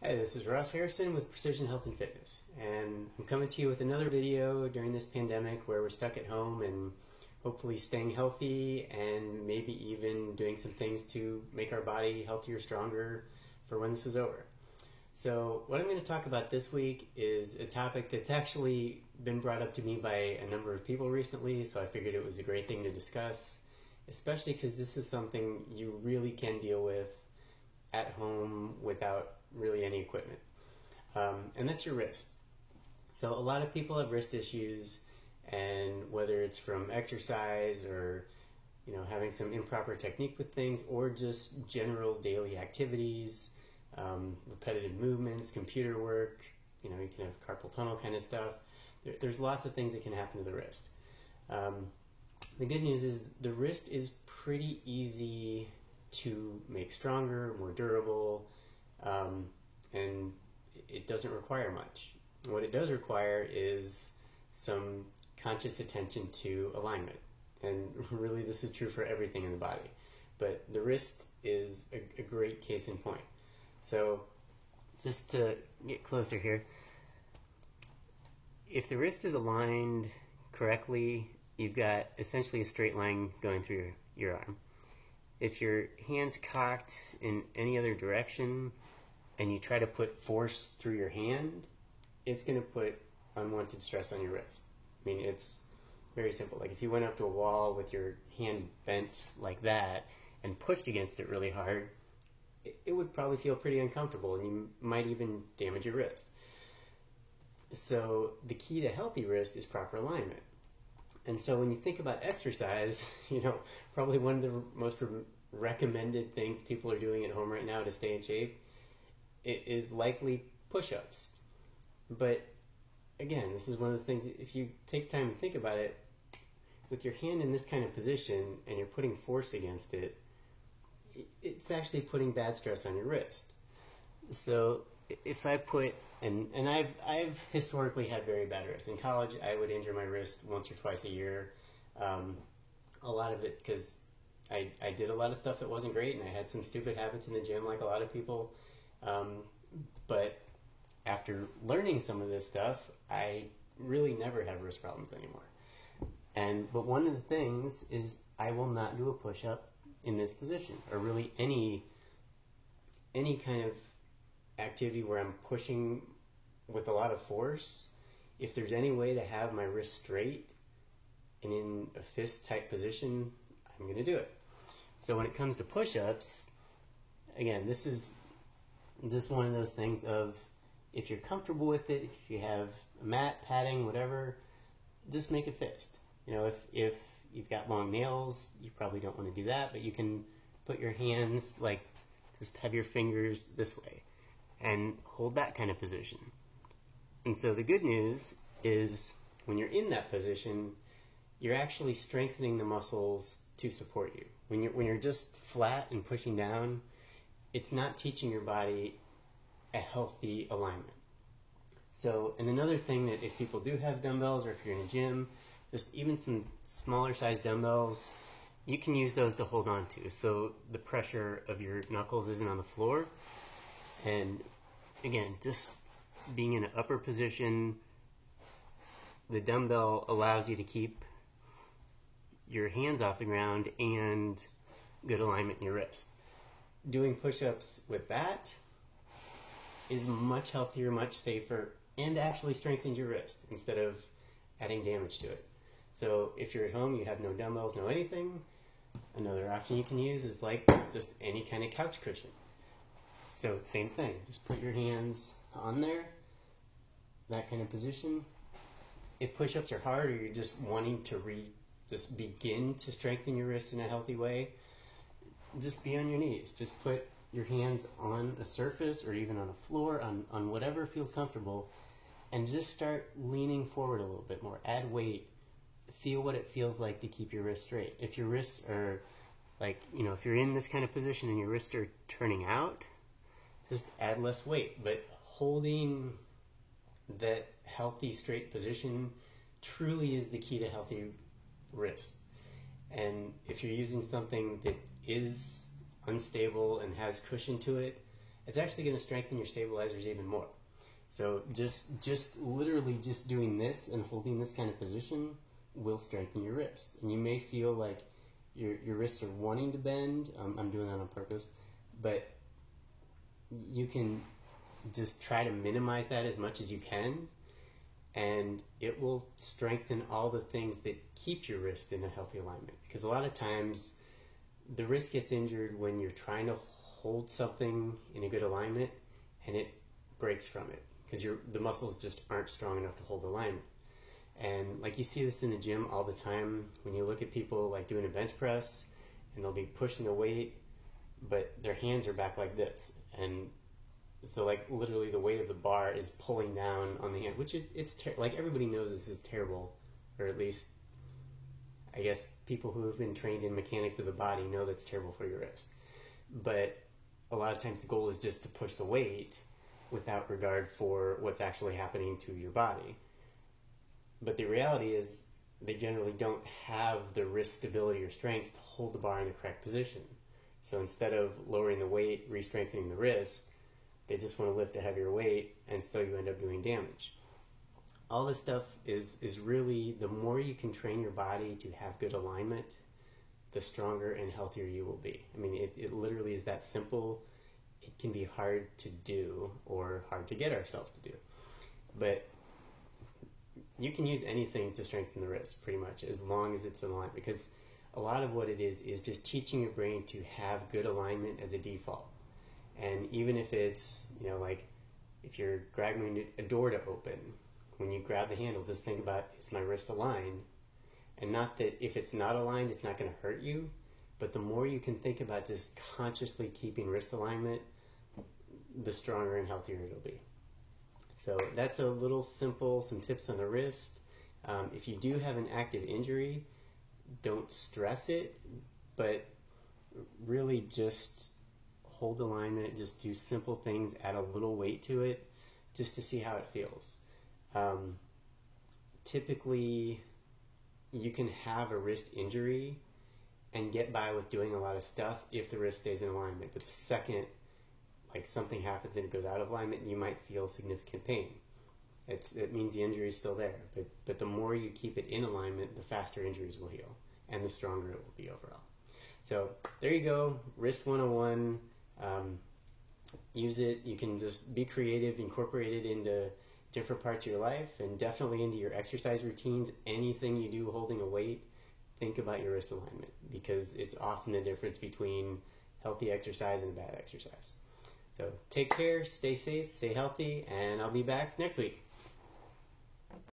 Hey, this is Ross Harrison with Precision Health and Fitness, and I'm coming to you with another video during this pandemic where we're stuck at home and hopefully staying healthy and maybe even doing some things to make our body healthier, stronger for when this is over. So what I'm going to talk about this week is a topic that's actually been brought up to me by a number of people recently, so I figured it was a great thing to discuss, especially because this is something you really can deal with at home without really any equipment, and that's your wrist. So a lot of people have wrist issues, and whether it's from exercise or having some improper technique with things, or just general daily activities, repetitive movements, computer work, you can have carpal tunnel kind of stuff. There's lots of things that can happen to the wrist. The good news is the wrist is pretty easy to make stronger, more durable, and it doesn't require much. What it does require is some conscious attention to alignment, and really this is true for everything in the body, but the wrist is a great case in point. So just to get closer here, if the wrist is aligned correctly, you've got essentially a straight line going through your arm. If your hand's cocked in any other direction and you try to put force through your hand, it's going to put unwanted stress on your wrist. I mean, it's very simple. Like if you went up to a wall with your hand bent like that and pushed against it really hard, it would probably feel pretty uncomfortable, and you might even damage your wrist. So the key to healthy wrist is proper alignment. And so when you think about exercise, probably one of the most recommended things people are doing at home right now to stay in shape, it is likely push-ups. But again, this is one of the things, if you take time to think about it, with your hand in this kind of position and you're putting force against it, it's actually putting bad stress on your wrist. So if I put, and I've historically had very bad wrists. In college, I would injure my wrist once or twice a year. A lot of it because I did a lot of stuff that wasn't great, and I had some stupid habits in the gym like a lot of people. But after learning some of this stuff, I really never have wrist problems anymore. But one of the things is I will not do a push-up in this position, or really any kind of activity where I'm pushing with a lot of force. If there's any way to have my wrist straight and in a fist type position, I'm going to do it. So when it comes to push-ups, again, this is just one of those things of, if you're comfortable with it, if you have a mat, padding, whatever, just make a fist. If you've got long nails, you probably don't want to do that, but you can put your hands, just have your fingers this way and hold that kind of position. And so the good news is when you're in that position, you're actually strengthening the muscles to support you. When you're just flat and pushing down, it's not teaching your body a healthy alignment. So, and another thing, that if people do have dumbbells, or if you're in a gym, just even some smaller size dumbbells, you can use those to hold on to, so the pressure of your knuckles isn't on the floor. And again, just being in an upper position, the dumbbell allows you to keep your hands off the ground and good alignment in your wrist. Doing push-ups with that is much healthier, much safer, and actually strengthens your wrist instead of adding damage to it. So if you're at home, you have no dumbbells, no anything, another option you can use is just any kind of couch cushion. So same thing, just put your hands on there, that kind of position. If push-ups are hard, or you're just wanting to just begin to strengthen your wrist in a healthy way, just be on your knees. Just put your hands on a surface, or even on a floor, on whatever feels comfortable, and just start leaning forward a little bit more. Add weight. Feel what it feels like to keep your wrists straight. If your wrists are if you're in this kind of position and your wrists are turning out, just add less weight. But holding that healthy straight position truly is the key to healthy wrist. And if you're using something that is unstable and has cushion to it, it's actually going to strengthen your stabilizers even more. So just literally just doing this and holding this kind of position will strengthen your wrist. And you may feel like your wrists are wanting to bend. I'm doing that on purpose, but you can just try to minimize that as much as you can, and it will strengthen all the things that keep your wrist in a healthy alignment. Because a lot of times the wrist gets injured when you're trying to hold something in a good alignment and it breaks from it because the muscles just aren't strong enough to hold alignment. And like you see this in the gym all the time when you look at people like doing a bench press and they'll be pushing a weight, but their hands are back like this. And so like literally the weight of the bar is pulling down on the hand, which it's like everybody knows this is terrible, or at least I guess people who have been trained in mechanics of the body know that's terrible for your wrist. But a lot of times the goal is just to push the weight without regard for what's actually happening to your body. But the reality is they generally don't have the wrist stability or strength to hold the bar in the correct position. So instead of lowering the weight, re-strengthening the wrist, they just want to lift a heavier weight, and so you end up doing damage. All this stuff is really, the more you can train your body to have good alignment, the stronger and healthier you will be. I mean, it literally is that simple. It can be hard to do or hard to get ourselves to do. But you can use anything to strengthen the wrist, pretty much, as long as it's in alignment. Because a lot of what it is just teaching your brain to have good alignment as a default. And even if it's, like if you're grabbing a door to open, when you grab the handle, just think about, is my wrist aligned? And not that if it's not aligned, it's not going to hurt you, but the more you can think about just consciously keeping wrist alignment, the stronger and healthier it'll be. So that's a little simple, some tips on the wrist. If you do have an active injury, don't stress it, but really just hold alignment, just do simple things, add a little weight to it, just to see how it feels. Typically, you can have a wrist injury and get by with doing a lot of stuff if the wrist stays in alignment. But the second something happens and it goes out of alignment, you might feel significant pain. It means the injury is still there. But the more you keep it in alignment, the faster injuries will heal and the stronger it will be overall. So there you go, Wrist 101. Use it. You can just be creative, incorporate it into different parts of your life, and definitely into your exercise routines. Anything you do holding a weight, think about your wrist alignment, because it's often the difference between healthy exercise and bad exercise. So take care, stay safe, stay healthy, and I'll be back next week.